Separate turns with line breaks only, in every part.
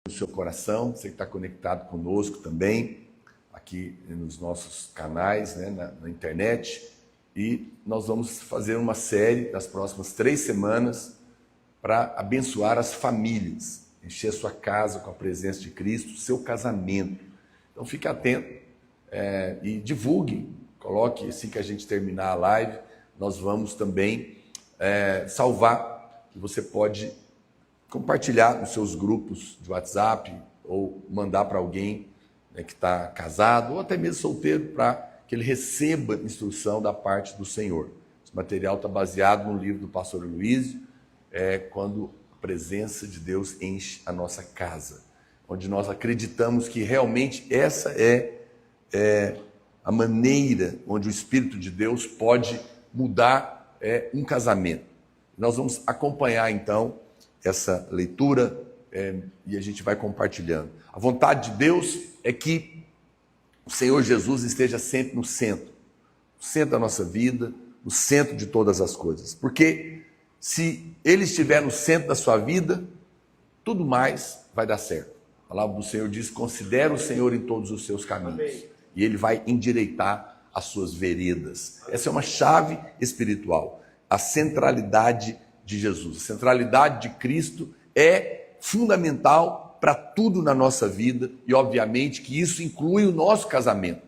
no seu coração, você que está conectado conosco também, aqui nos nossos canais, né, na internet. E nós vamos fazer uma série nas próximas 3 semanas para abençoar as famílias, encher a sua casa com a presença de Cristo, seu casamento. Então fique atento e divulgue, coloque assim que a gente terminar a live, nós vamos também salvar, e você pode compartilhar nos seus grupos de WhatsApp ou mandar para alguém, né, que está casado ou até mesmo solteiro, para que ele receba instrução da parte do Senhor. Esse material está baseado no livro do pastor Luiz, quando a presença de Deus enche a nossa casa, onde nós acreditamos que realmente essa é a maneira onde o Espírito de Deus pode mudar um casamento. Nós vamos acompanhar então essa leitura e a gente vai compartilhando. A vontade de Deus é que o Senhor Jesus esteja sempre no centro da nossa vida, no centro de todas as coisas. Porque se Ele estiver no centro da sua vida, tudo mais vai dar certo. A palavra do Senhor diz: considera o Senhor em todos os seus caminhos. Amém. E Ele vai endireitar as suas veredas. Essa é uma chave espiritual. A centralidade de Jesus, a centralidade de Cristo é fundamental para tudo na nossa vida e obviamente que isso inclui o nosso casamento.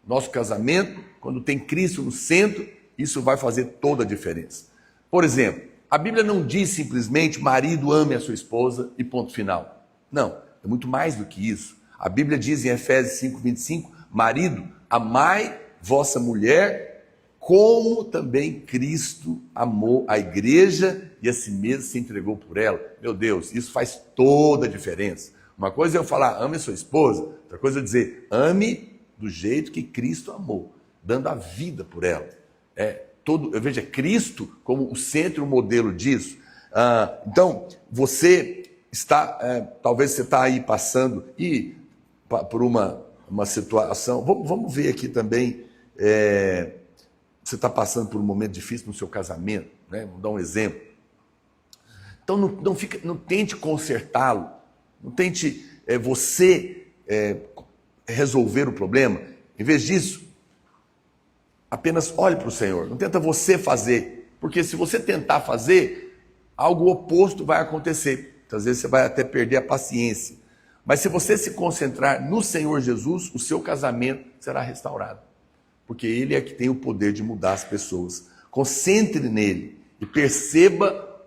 Nosso casamento, quando tem Cristo no centro, isso vai fazer toda a diferença. Por exemplo, a Bíblia não diz simplesmente marido ame a sua esposa e ponto final. Não, é muito mais do que isso. A Bíblia diz em Efésios 5:25, marido, amai vossa mulher como também Cristo amou a igreja e a si mesmo se entregou por ela. Meu Deus, isso faz toda a diferença. Uma coisa é eu falar, ame a sua esposa. Outra coisa é eu dizer, ame do jeito que Cristo amou, dando a vida por ela. Eu vejo Cristo como o centro e o modelo disso. Então, você está, talvez você está aí passando por uma situação. Vamos ver aqui também... Você está passando por um momento difícil no seu casamento, né? Vou dar um exemplo. Então não tente consertá-lo, não tente você resolver o problema. Em vez disso, apenas olhe para o Senhor. Não tenta você fazer, porque se você tentar fazer, algo oposto vai acontecer. Às vezes você vai até perder a paciência. Mas se você se concentrar no Senhor Jesus, o seu casamento será restaurado. Porque Ele é que tem o poder de mudar as pessoas. Concentre nele e perceba,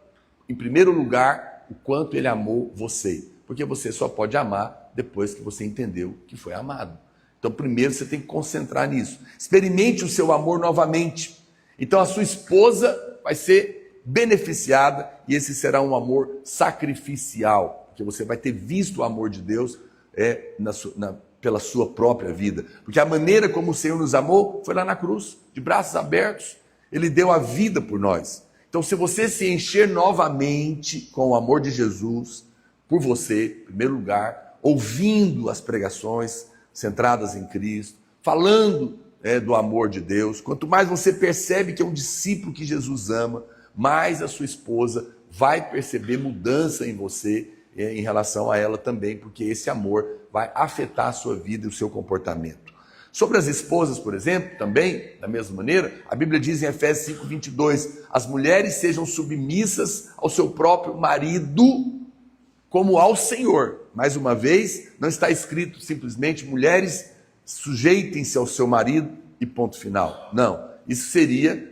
em primeiro lugar, o quanto Ele amou você. Porque você só pode amar depois que você entendeu que foi amado. Então, primeiro você tem que concentrar nisso. Experimente o seu amor novamente. Então, a sua esposa vai ser beneficiada e esse será um amor sacrificial. Porque você vai ter visto o amor de Deus pela sua própria vida. Porque a maneira como o Senhor nos amou foi lá na cruz, de braços abertos. Ele deu a vida por nós. Então, se você se encher novamente com o amor de Jesus, por você, em primeiro lugar, ouvindo as pregações centradas em Cristo, falando do amor de Deus, quanto mais você percebe que é um discípulo que Jesus ama, mais a sua esposa vai perceber mudança em você, em relação a ela também, porque esse amor vai afetar a sua vida e o seu comportamento. Sobre as esposas, por exemplo, também, da mesma maneira, a Bíblia diz em Efésios 5:22, as mulheres sejam submissas ao seu próprio marido, como ao Senhor. Mais uma vez, não está escrito simplesmente, mulheres sujeitem-se ao seu marido e ponto final. Não, isso seria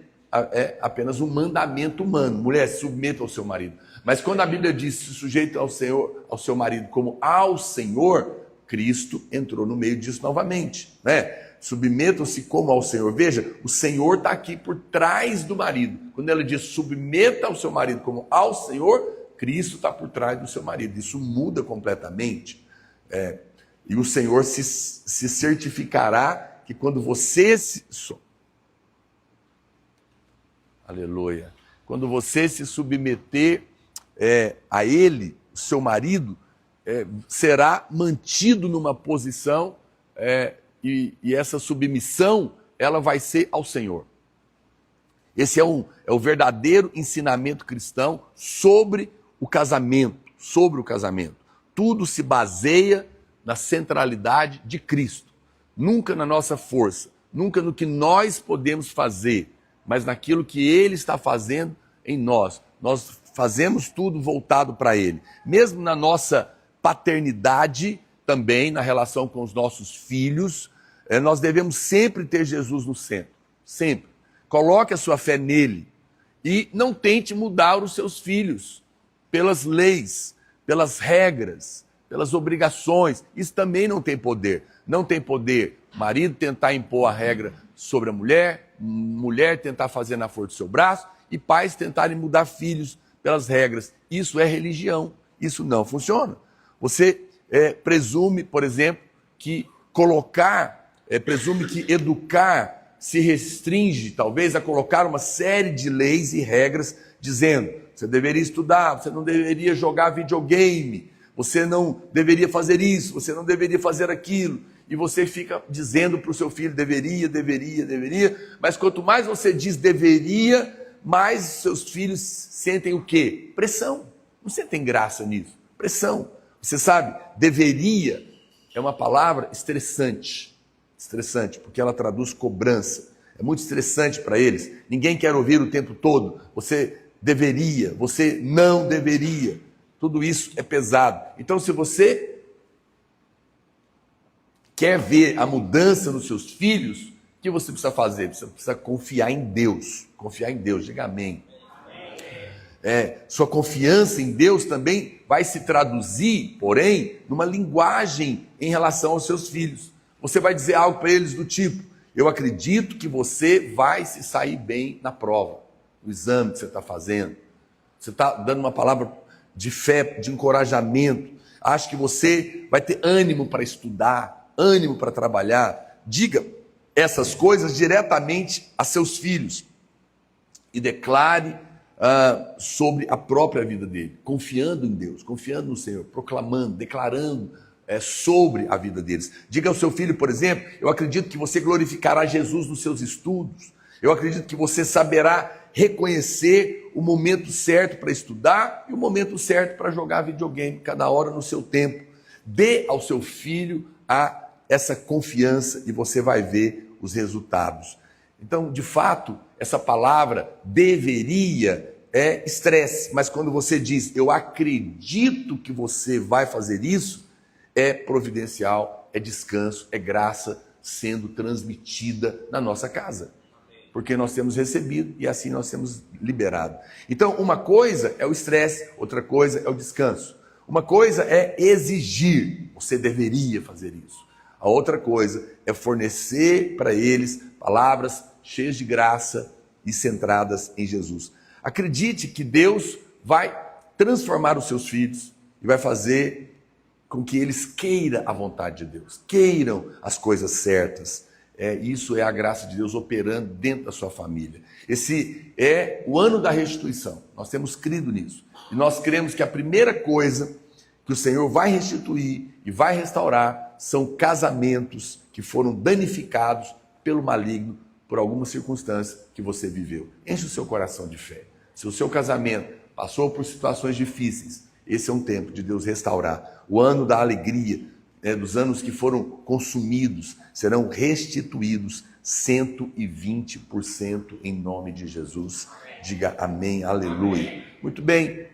apenas um mandamento humano. Mulher, se submeta ao seu marido. Mas quando a Bíblia diz se sujeita ao seu marido como ao Senhor, Cristo entrou no meio disso novamente, né? Submetam-se como ao Senhor. Veja, o Senhor está aqui por trás do marido. Quando ela diz submeta ao seu marido como ao Senhor, Cristo está por trás do seu marido. Isso muda completamente. E o Senhor se certificará que quando você aleluia, quando você se submeter a ele, o seu marido, será mantido numa posição e essa submissão ela vai ser ao Senhor. Esse é o verdadeiro ensinamento cristão sobre o casamento. tudo se baseia na centralidade de Cristo. Nunca na nossa força, nunca no que nós podemos fazer, mas naquilo que Ele está fazendo em nós. Nós fazemos tudo voltado para Ele. Mesmo na nossa paternidade, também na relação com os nossos filhos, nós devemos sempre ter Jesus no centro. Sempre. Coloque a sua fé nele e não tente mudar os seus filhos pelas leis, pelas regras, pelas obrigações. Isso também não tem poder. Não tem poder marido tentar impor a regra sobre a mulher, mulher tentar fazer na força do seu braço e pais tentarem mudar filhos pelas regras. Isso é religião. Isso não funciona. Você presume, por exemplo, que presume que educar se restringe, talvez, a colocar uma série de leis e regras dizendo: você deveria estudar, você não deveria jogar videogame, você não deveria fazer isso, você não deveria fazer aquilo. E você fica dizendo para o seu filho: deveria, mas quanto mais você diz deveria, mais seus filhos sentem o quê? Pressão. Não sentem graça nisso. Pressão. Você sabe, deveria é uma palavra estressante, porque ela traduz cobrança. É muito estressante para eles. Ninguém quer ouvir o tempo todo: você deveria, você não deveria. Tudo isso é pesado. Então, se você quer ver a mudança nos seus filhos, o que você precisa fazer? Você precisa confiar em Deus. Confiar em Deus, diga amém. Sua confiança em Deus também vai se traduzir, porém, numa linguagem em relação aos seus filhos. Você vai dizer algo para eles do tipo: eu acredito que você vai se sair bem na prova, no exame que você está fazendo. Você está dando uma palavra de fé, de encorajamento. Acho que você vai ter ânimo para estudar, ânimo para trabalhar. Diga essas coisas diretamente a seus filhos e declare sobre a própria vida dele, confiando em Deus, confiando no Senhor, proclamando, declarando sobre a vida deles. Diga ao seu filho, por exemplo: eu acredito que você glorificará Jesus nos seus estudos. Eu acredito que você saberá reconhecer o momento certo para estudar e o momento certo para jogar videogame, cada hora no seu tempo. Dê ao seu filho essa confiança e você vai ver os resultados. Então, de fato, essa palavra deveria é estresse, mas quando você diz eu acredito que você vai fazer isso, é providencial, é descanso, é graça sendo transmitida na nossa casa. Porque nós temos recebido e assim nós temos liberado. Então, uma coisa é o estresse, outra coisa é o descanso. Uma coisa é exigir, você deveria fazer isso. A outra coisa é fornecer para eles palavras cheias de graça e centradas em Jesus. Acredite que Deus vai transformar os seus filhos e vai fazer com que eles queiram a vontade de Deus, queiram as coisas certas. Isso é a graça de Deus operando dentro da sua família. Esse é o ano da restituição. Nós temos crido nisso. E nós cremos que a primeira coisa que o Senhor vai restituir e vai restaurar são casamentos que foram danificados pelo maligno por alguma circunstância que você viveu. Enche o seu coração de fé. Se o seu casamento passou por situações difíceis, esse é um tempo de Deus restaurar. O ano da alegria, dos anos que foram consumidos, serão restituídos 120% em nome de Jesus. Diga amém, aleluia. Muito bem.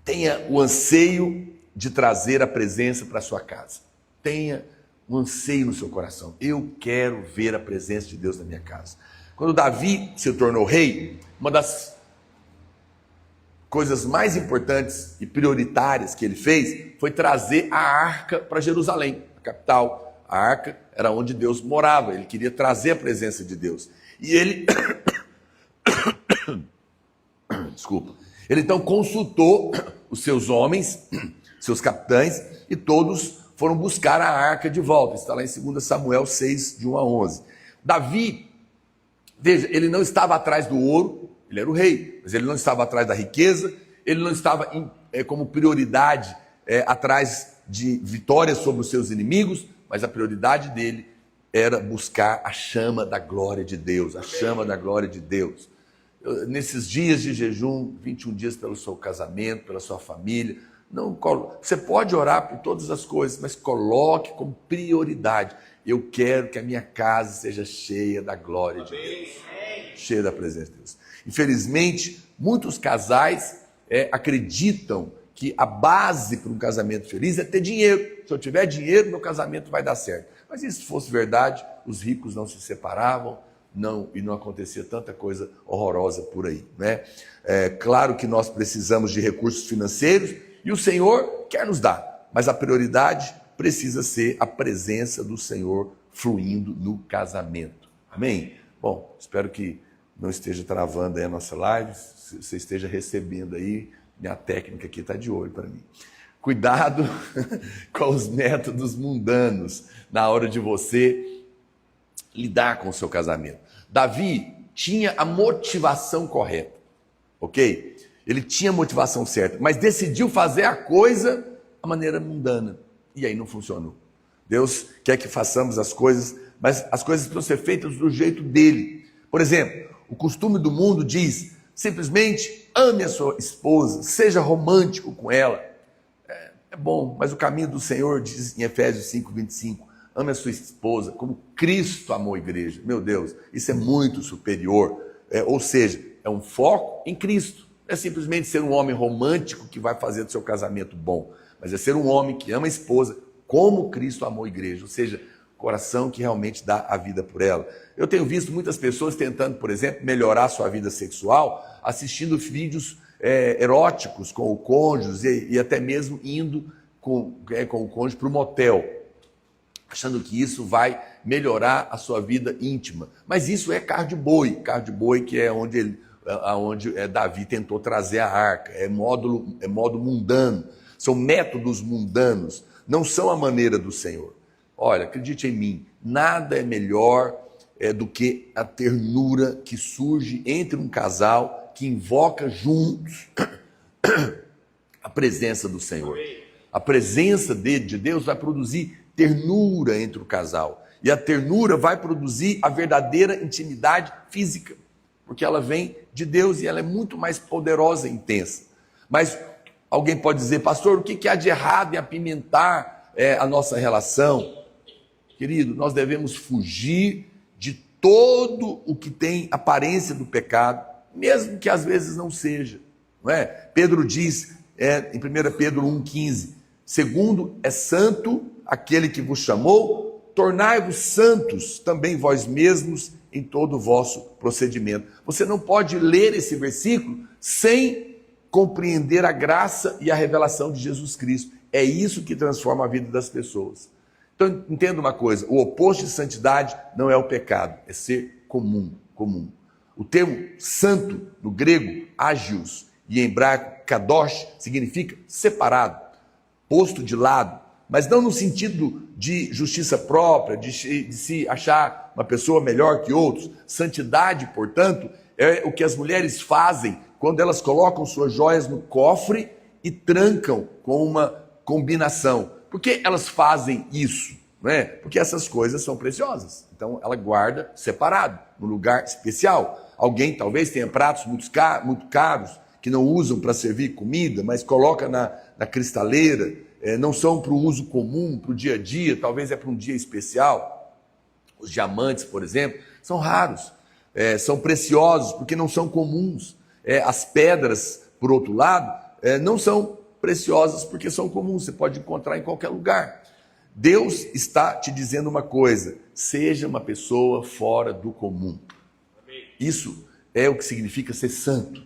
Tenha o anseio de trazer a presença para a sua casa. Tenha um anseio no seu coração. Eu quero ver a presença de Deus na minha casa. Quando Davi se tornou rei, uma das coisas mais importantes e prioritárias que ele fez foi trazer a arca para Jerusalém, a capital. A arca era onde Deus morava, ele queria trazer a presença de Deus. E ele, ele então consultou os seus homens, seus capitães, e todos foram buscar a arca de volta. Está lá em 2 Samuel 6, de 1 a 11. Davi, veja, ele não estava atrás do ouro, ele era o rei, mas ele não estava atrás da riqueza, ele não estava como prioridade atrás de vitórias sobre os seus inimigos, mas a prioridade dele era buscar a chama da glória de Deus, a chama da glória de Deus. Nesses dias de jejum, 21 dias pelo seu casamento, pela sua família, Você pode orar por todas as coisas, mas coloque como prioridade: eu quero que a minha casa seja cheia da glória de Deus, cheia da presença de Deus. Infelizmente, muitos casais acreditam que a base para um casamento feliz é ter dinheiro. Se eu tiver dinheiro, meu casamento vai dar certo. Mas se fosse verdade, os ricos não se separavam, e não acontecia tanta coisa horrorosa por aí, né? Claro que nós precisamos de recursos financeiros e o Senhor quer nos dar, mas a prioridade precisa ser a presença do Senhor fluindo no casamento. Amém? Bom, espero que não esteja travando aí a nossa live, você esteja recebendo aí. Minha técnica aqui está de olho para mim. Cuidado com os métodos mundanos na hora de você lidar com o seu casamento. Davi tinha a motivação correta, ok? Ele tinha a motivação certa, mas decidiu fazer a coisa da maneira mundana. E aí não funcionou. Deus quer que façamos as coisas, mas as coisas precisam ser feitas do jeito dele. Por exemplo, o costume do mundo diz: simplesmente ame a sua esposa, seja romântico com ela. É bom, mas o caminho do Senhor diz em Efésios 5:25, ame a sua esposa como Cristo amou a igreja. Meu Deus, isso é muito superior. Ou seja, é um foco em Cristo. Não é simplesmente ser um homem romântico que vai fazer do seu casamento bom, mas é ser um homem que ama a esposa como Cristo amou a igreja. Ou seja, coração que realmente dá a vida por ela. Eu tenho visto muitas pessoas tentando, por exemplo, melhorar sua vida sexual, assistindo vídeos eróticos com o cônjuge e até mesmo indo com o cônjuge para o motel, achando que isso vai melhorar a sua vida íntima. Mas isso é carro de boi que é onde Davi tentou trazer a arca, é modo mundano, são métodos mundanos, não são a maneira do Senhor. Olha, acredite em mim, nada é melhor do que a ternura que surge entre um casal que invoca juntos a presença do Senhor. A presença de Deus vai produzir ternura entre o casal. E a ternura vai produzir a verdadeira intimidade física, porque ela vem de Deus e ela é muito mais poderosa e intensa. Mas alguém pode dizer: pastor, o que há de errado em apimentar a nossa relação? Querido, nós devemos fugir de todo o que tem aparência do pecado, mesmo que às vezes não seja. Não é? Pedro diz em 1 Pedro 1,15, segundo é santo aquele que vos chamou, tornai-vos santos também vós mesmos em todo o vosso procedimento. Você não pode ler esse versículo sem compreender a graça e a revelação de Jesus Cristo. É isso que transforma a vida das pessoas. Então, entenda uma coisa: o oposto de santidade não é o pecado, é ser comum. O termo santo, no grego, agios, e em hebraico, kadosh, significa separado, posto de lado, mas não no sentido de justiça própria, de se achar uma pessoa melhor que outros. Santidade, portanto, é o que as mulheres fazem quando elas colocam suas joias no cofre e trancam com uma combinação. Por que elas fazem isso? Não é? Porque essas coisas são preciosas. Então ela guarda separado, num lugar especial. Alguém talvez tenha pratos muito caros que não usam para servir comida, mas coloca na cristaleira. Não são para o uso comum, para o dia a dia, talvez é para um dia especial. Os diamantes, por exemplo, são raros, são preciosos porque não são comuns. As pedras, por outro lado, não são preciosas porque são comuns, você pode encontrar em qualquer lugar. Deus está te dizendo uma coisa: seja uma pessoa fora do comum. Isso é o que significa ser santo.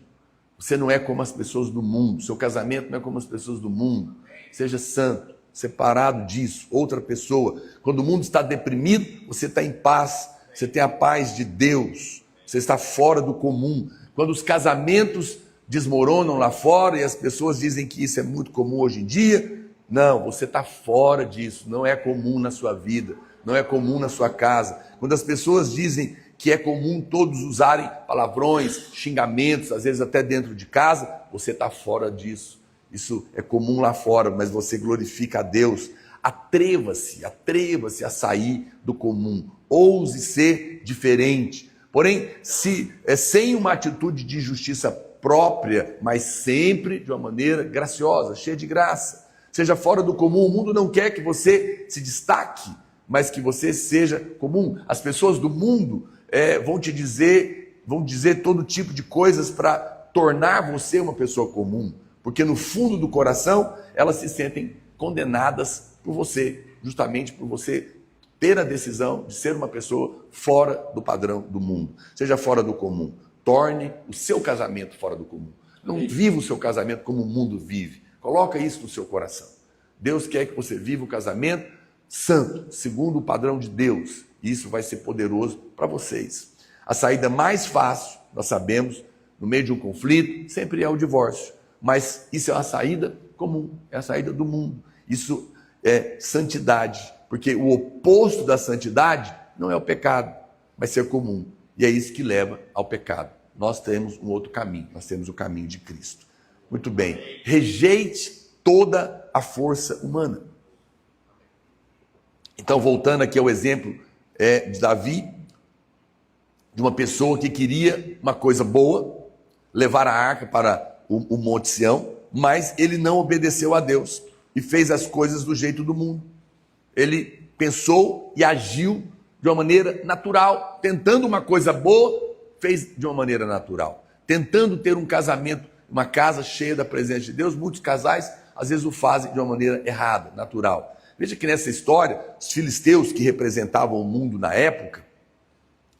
Você não é como as pessoas do mundo, seu casamento não é como as pessoas do mundo. Seja santo, separado disso, outra pessoa. Quando o mundo está deprimido, você está em paz, você tem a paz de Deus, você está fora do comum. Quando os casamentos desmoronam lá fora e as pessoas dizem que isso é muito comum hoje em dia, não, você está fora disso, não é comum na sua vida, não é comum na sua casa. Quando as pessoas dizem que é comum todos usarem palavrões, xingamentos, às vezes até dentro de casa, você está fora disso. Isso é comum lá fora, mas você glorifica a Deus. Atreva-se a sair do comum, ouse ser diferente. Porém, sem uma atitude de justiça própria, mas sempre de uma maneira graciosa, cheia de graça. Seja fora do comum. O mundo não quer que você se destaque, mas que você seja comum. As pessoas do mundo vão dizer todo tipo de coisas para tornar você uma pessoa comum, porque no fundo do coração elas se sentem condenadas por você, justamente por você ter a decisão de ser uma pessoa fora do padrão do mundo. Seja fora do comum. Torne o seu casamento fora do comum. Não viva o seu casamento como o mundo vive. Coloca isso no seu coração. Deus quer que você viva o casamento santo, segundo o padrão de Deus. E isso vai ser poderoso para vocês. A saída mais fácil, nós sabemos, no meio de um conflito, sempre é o divórcio. Mas isso é uma saída comum, é a saída do mundo. Isso é santidade, porque o oposto da santidade não é o pecado, vai ser comum. E é isso que leva ao pecado. Nós temos um outro caminho, nós temos o caminho de Cristo. Muito bem, rejeite toda a força humana. Então, voltando aqui ao exemplo de Davi, de uma pessoa que queria uma coisa boa, levar a arca para o Monte Sião, mas ele não obedeceu a Deus e fez as coisas do jeito do mundo. Ele pensou e agiu de uma maneira natural, tentando uma coisa boa, fez de uma maneira natural. Tentando ter um casamento, uma casa cheia da presença de Deus, muitos casais às vezes o fazem de uma maneira errada, natural. Veja que nessa história, os filisteus que representavam o mundo na época,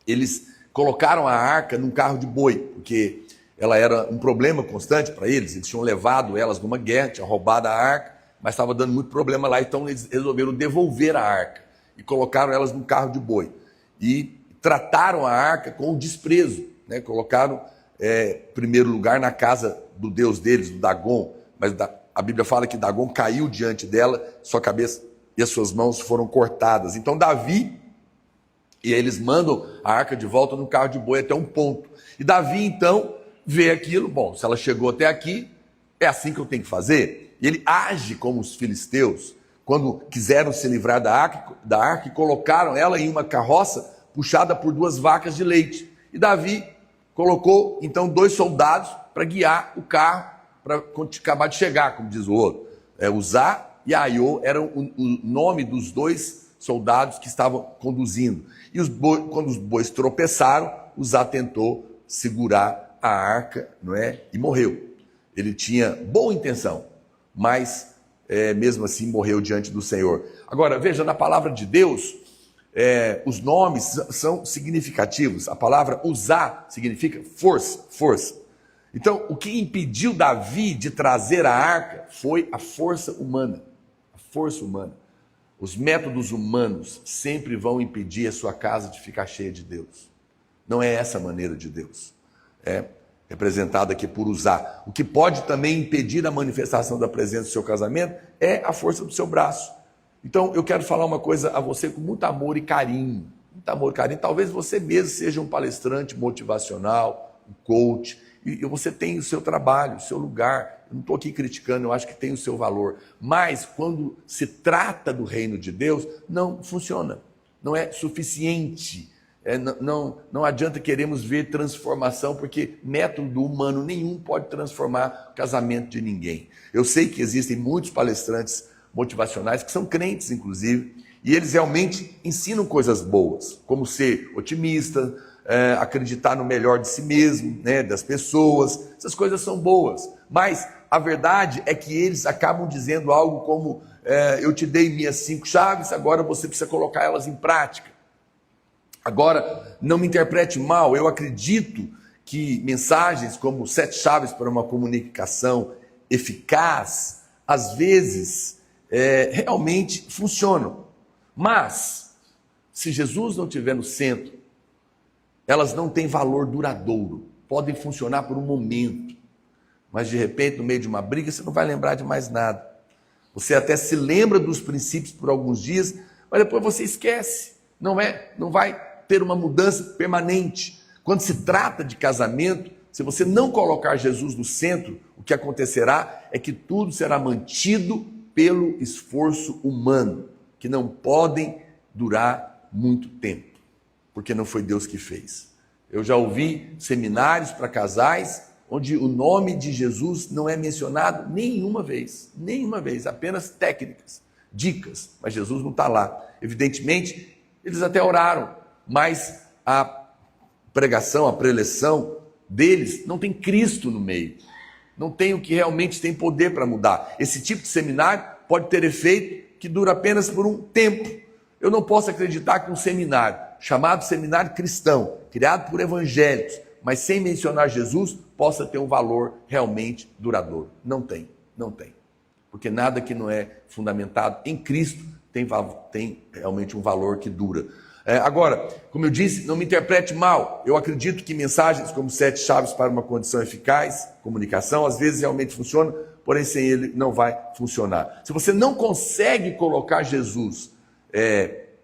eles colocaram a arca num carro de boi, porque ela era um problema constante para eles. Eles tinham levado elas numa guerra, tinham roubado a arca, mas estava dando muito problema lá, então eles resolveram devolver a arca e colocaram elas num carro de boi. E trataram a arca com desprezo, né? Colocaram, em primeiro lugar, na casa do deus deles, o Dagon, mas a Bíblia fala que Dagon caiu diante dela, sua cabeça e as suas mãos foram cortadas. Então Davi, e eles mandam a arca de volta no carro de boi até um ponto. E Davi, então, vê aquilo, bom, se ela chegou até aqui, é assim que eu tenho que fazer. E ele age como os filisteus, quando quiseram se livrar da arca e colocaram ela em uma carroça puxada por 2 vacas de leite. E Davi colocou, então, 2 soldados para guiar o carro, para acabar de chegar, como diz o outro. Uzá e Aiô eram o nome dos 2 soldados que estavam conduzindo. E quando os bois tropeçaram, Uzá tentou segurar a arca, não é? E morreu. Ele tinha boa intenção, mas mesmo assim morreu diante do Senhor. Agora, veja, na palavra de Deus, os nomes são significativos. A palavra Uzá significa força, força. Então, o que impediu Davi de trazer a arca foi a força humana. A força humana. Os métodos humanos sempre vão impedir a sua casa de ficar cheia de Deus. Não é essa a maneira de Deus. É representada aqui por Uzá. O que pode também impedir a manifestação da presença do seu casamento é a força do seu braço. Então, eu quero falar uma coisa a você com muito amor e carinho. Muito amor e carinho. Talvez você mesmo seja um palestrante motivacional, um coach, e você tem o seu trabalho, o seu lugar. Eu não estou aqui criticando, eu acho que tem o seu valor. Mas, quando se trata do reino de Deus, não funciona. Não é suficiente. Não adianta queremos ver transformação, porque método humano nenhum pode transformar o casamento de ninguém. Eu sei que existem muitos palestrantes motivacionais que são crentes, inclusive, e eles realmente ensinam coisas boas, como ser otimista, acreditar no melhor de si mesmo, né, das pessoas. Essas coisas são boas, mas a verdade é que eles acabam dizendo algo como eu te dei minhas 5 chaves, agora você precisa colocar elas em prática. Agora, não me interprete mal, eu acredito que mensagens como 7 chaves para uma comunicação eficaz, às vezes, realmente funcionam. Mas, se Jesus não estiver no centro, elas não têm valor duradouro. Podem funcionar por um momento, mas de repente, no meio de uma briga, você não vai lembrar de mais nada. Você até se lembra dos princípios por alguns dias, mas depois você esquece. Não vai ter uma mudança permanente. Quando se trata de casamento, se você não colocar Jesus no centro, o que acontecerá é que tudo será mantido pelo esforço humano, que não podem durar muito tempo, porque não foi Deus que fez. Eu já ouvi seminários para casais onde o nome de Jesus não é mencionado nenhuma vez, apenas técnicas, dicas, mas Jesus não está lá. Evidentemente, eles até oraram, mas a pregação, a preleção deles não tem Cristo no meio, não tem o que realmente tem poder para mudar. Esse tipo de seminário pode ter efeito que dura apenas por um tempo. Eu não posso acreditar que um seminário, chamado seminário cristão, criado por evangélicos, mas sem mencionar Jesus, possa ter um valor realmente duradouro. Não tem. Porque nada que não é fundamentado em Cristo tem realmente um valor que dura. Agora, como eu disse, não me interprete mal. Eu acredito que mensagens como 7 chaves para uma condição eficaz, comunicação, às vezes realmente funciona, porém sem ele não vai funcionar. Se você não consegue colocar Jesus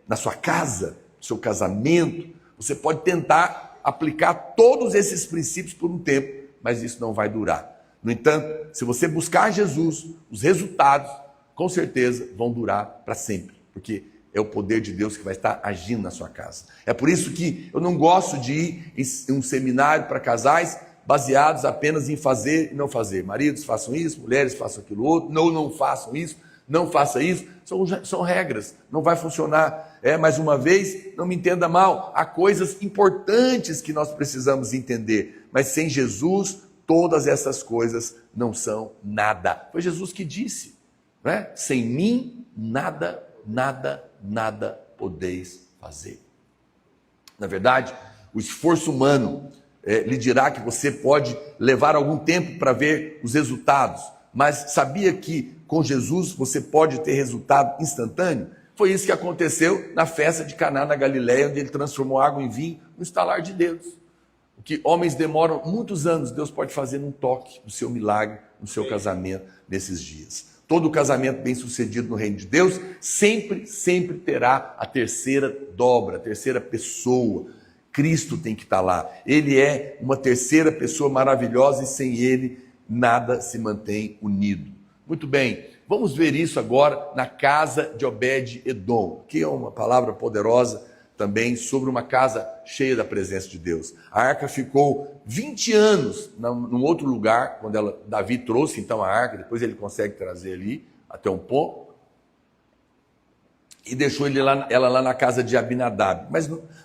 na sua casa, no seu casamento, você pode tentar aplicar todos esses princípios por um tempo, mas isso não vai durar. No entanto, se você buscar Jesus, os resultados, com certeza, vão durar para sempre, porque é o poder de Deus que vai estar agindo na sua casa. É por isso que eu não gosto de ir em um seminário para casais baseados apenas em fazer e não fazer. Maridos façam isso, mulheres façam aquilo outro, não façam isso, não faça isso. São regras, não vai funcionar. Mais uma vez, não me entenda mal, há coisas importantes que nós precisamos entender, mas sem Jesus, todas essas coisas não são nada. Foi Jesus que disse, né? Sem mim, nada podeis fazer. Na verdade, o esforço humano lhe dirá que você pode levar algum tempo para ver os resultados, mas sabia que com Jesus você pode ter resultado instantâneo? Foi isso que aconteceu na festa de Caná na Galileia, onde ele transformou água em vinho no estalar de dedos. O que homens demoram muitos anos, Deus pode fazer num toque do seu milagre, no seu casamento nesses dias. Todo casamento bem sucedido no reino de Deus sempre terá a terceira dobra, a terceira pessoa. Cristo tem que estar lá. Ele é uma terceira pessoa maravilhosa e sem ele nada se mantém unido. Muito bem, vamos ver isso agora na casa de Obed-Edom, que é uma palavra poderosa também sobre uma casa cheia da presença de Deus. A arca ficou 20 anos num outro lugar, quando Davi trouxe então a arca, depois ele consegue trazer ali até um ponto, e deixou ela lá na casa de Abinadab.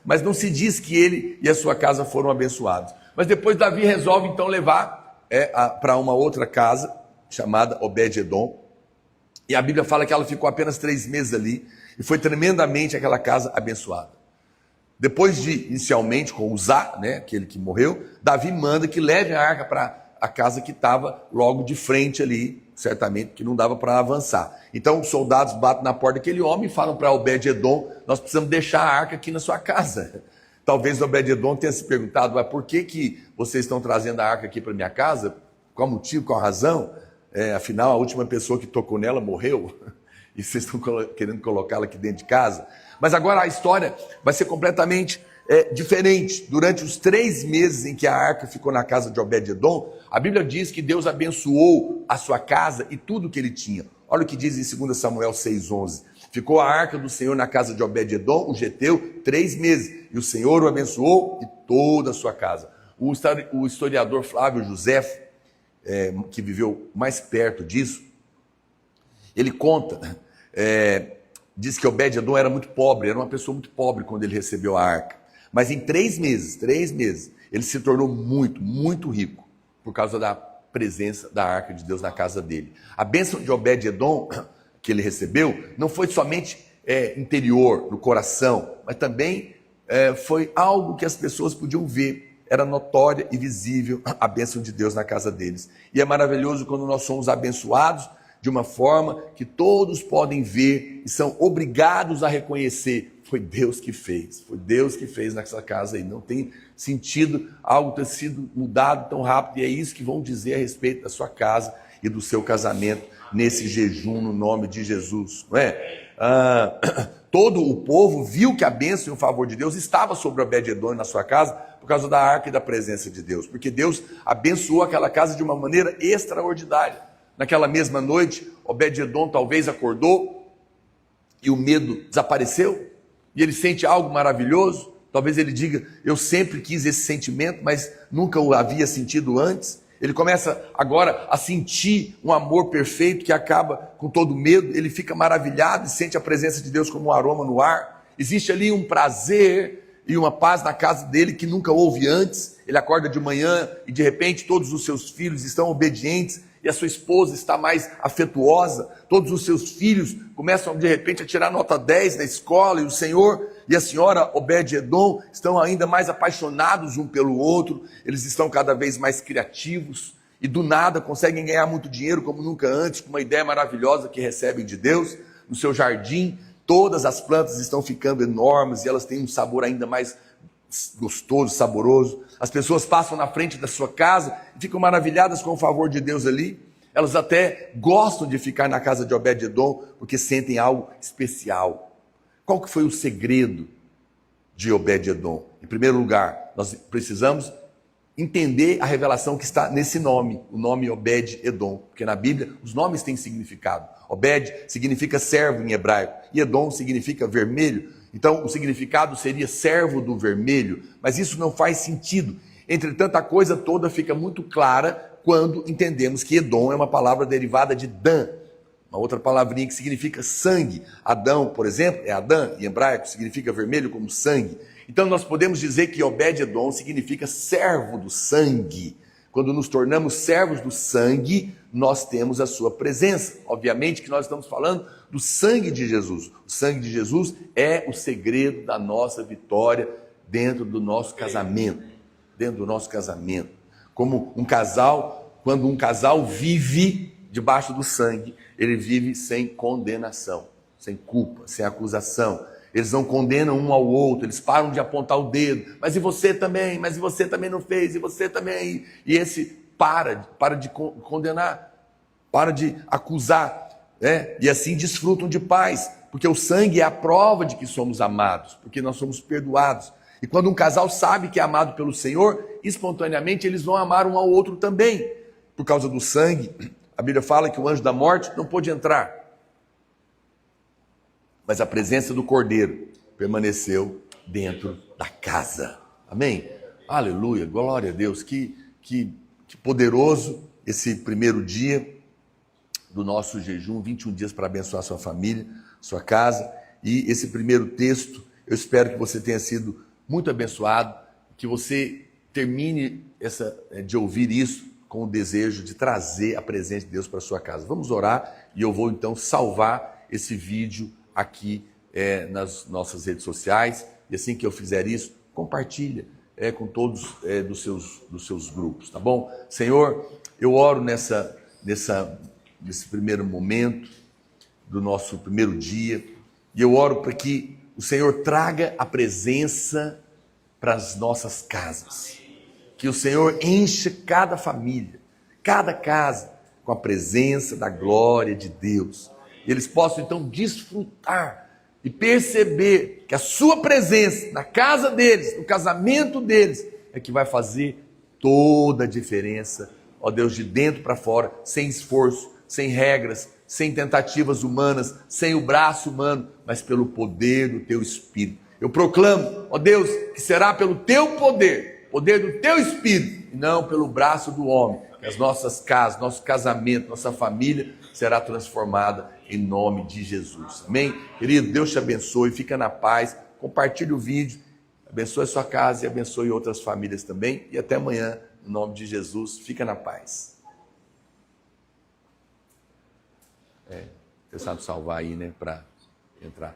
Mas não se diz que ele e a sua casa foram abençoados. Mas depois Davi resolve então levar para uma outra casa, chamada Obed-Edom, e a Bíblia fala que ela ficou apenas 3 meses ali, e foi tremendamente aquela casa abençoada. Depois de, inicialmente, com Uzá, aquele que morreu, Davi manda que leve a arca para a casa que estava logo de frente ali, certamente, que não dava para avançar. Então, os soldados batem na porta daquele homem e falam para Obed-Edom: nós precisamos deixar a arca aqui na sua casa. Talvez Obed-Edom tenha se perguntado: mas por que vocês estão trazendo a arca aqui para minha casa? Qual motivo, qual razão? Afinal, a última pessoa que tocou nela morreu, e vocês estão querendo colocá-la aqui dentro de casa. Mas agora a história vai ser completamente diferente. Durante os 3 meses em que a arca ficou na casa de Obed-Edom, a Bíblia diz que Deus abençoou a sua casa e tudo que ele tinha. Olha o que diz em 2 Samuel 6,11. Ficou a arca do Senhor na casa de Obed-Edom, o geteu, 3 meses, e o Senhor o abençoou e toda a sua casa. O historiador Flávio José, que viveu mais perto disso, ele conta, diz que Obed-Edom era muito pobre, era uma pessoa muito pobre quando ele recebeu a arca. Mas em 3 meses, ele se tornou muito rico, por causa da presença da arca de Deus na casa dele. A bênção de Obed-Edom, que ele recebeu, não foi somente interior, no coração, mas também foi algo que as pessoas podiam ver. Era notória e visível a bênção de Deus na casa deles. E é maravilhoso quando nós somos abençoados de uma forma que todos podem ver e são obrigados a reconhecer: foi Deus que fez nessa casa aí. Não tem sentido algo ter sido mudado tão rápido, e é isso que vão dizer a respeito da sua casa e do seu casamento nesse jejum no nome de Jesus, não é? Todo o povo viu que a bênção e o favor de Deus estava sobre Obed-Edom na sua casa por causa da arca e da presença de Deus, porque Deus abençoou aquela casa de uma maneira extraordinária. Naquela mesma noite, Obed-Edom talvez acordou e o medo desapareceu, e ele sente algo maravilhoso. Talvez ele diga: eu sempre quis esse sentimento, mas nunca o havia sentido antes. Ele começa agora a sentir um amor perfeito que acaba com todo medo. Ele fica maravilhado e sente a presença de Deus como um aroma no ar. Existe ali um prazer e uma paz na casa dele que nunca houve antes. Ele acorda de manhã e de repente todos os seus filhos estão obedientes e a sua esposa está mais afetuosa. Todos os seus filhos começam de repente a tirar nota 10 na escola, e o senhor e a senhora Obed-Edom estão ainda mais apaixonados um pelo outro. Eles estão cada vez mais criativos e do nada conseguem ganhar muito dinheiro como nunca antes, com uma ideia maravilhosa que recebem de Deus. No seu jardim, todas as plantas estão ficando enormes e elas têm um sabor ainda mais gostoso, saboroso. As pessoas passam na frente da sua casa e ficam maravilhadas com o favor de Deus ali. Elas até gostam de ficar na casa de Obed-Edom porque sentem algo especial. Qual que foi o segredo de Obed-Edom? Em primeiro lugar, nós precisamos entender a revelação que está nesse nome, o nome Obed-Edom, porque na Bíblia os nomes têm significado. Obed significa servo em hebraico e Edom significa vermelho. Então o significado seria servo do vermelho, mas isso não faz sentido. Entretanto, a coisa toda fica muito clara quando entendemos que Edom é uma palavra derivada de Dan, uma outra palavrinha que significa sangue. Adão, por exemplo, é Adã, em hebraico, significa vermelho como sangue. Então nós podemos dizer que Obed-Edom significa servo do sangue. Quando nos tornamos servos do sangue, nós temos a sua presença. Obviamente que nós estamos falando do sangue de Jesus. O sangue de Jesus é o segredo da nossa vitória dentro do nosso casamento. Dentro do nosso casamento. Como um casal, quando um casal vive debaixo do sangue, ele vive sem condenação, sem culpa, sem acusação. Eles não condenam um ao outro, eles param de apontar o dedo. Mas e você também? Mas e você também não fez? E você também? E esse para de condenar, para de acusar, né? E assim desfrutam de paz, porque o sangue é a prova de que somos amados, porque nós somos perdoados. E quando um casal sabe que é amado pelo Senhor, espontaneamente eles vão amar um ao outro também. Por causa do sangue, a Bíblia fala que o anjo da morte não pôde entrar. Mas a presença do Cordeiro permaneceu dentro da casa. Amém? Aleluia, glória a Deus. Que poderoso esse primeiro dia do nosso jejum, 21 dias para abençoar sua família, sua casa. E esse primeiro texto, eu espero que você tenha sido muito abençoado, que você termine de ouvir isso com o desejo de trazer a presença de Deus para a sua casa. Vamos orar e eu vou então salvar esse vídeo aqui nas nossas redes sociais, e assim que eu fizer isso, compartilha com todos dos seus grupos, tá bom? Senhor, eu oro nesse primeiro momento do nosso primeiro dia, e eu oro para que o Senhor traga a presença para as nossas casas, que o Senhor encha cada família, cada casa com a presença da glória de Deus. Eles possam então desfrutar e perceber que a sua presença na casa deles, no casamento deles, é que vai fazer toda a diferença, ó Deus, de dentro para fora, sem esforço, sem regras, sem tentativas humanas, sem o braço humano, mas pelo poder do teu Espírito. Eu proclamo, ó Deus, que será pelo teu poder do teu Espírito, e não pelo braço do homem, que as nossas casas, nosso casamento, nossa família será transformada em nome de Jesus. Amém? Querido, Deus te abençoe, fica na paz, compartilhe o vídeo, abençoe a sua casa e abençoe outras famílias também, e até amanhã, em nome de Jesus, fica na paz. Você sabe salvar aí, né, para entrar.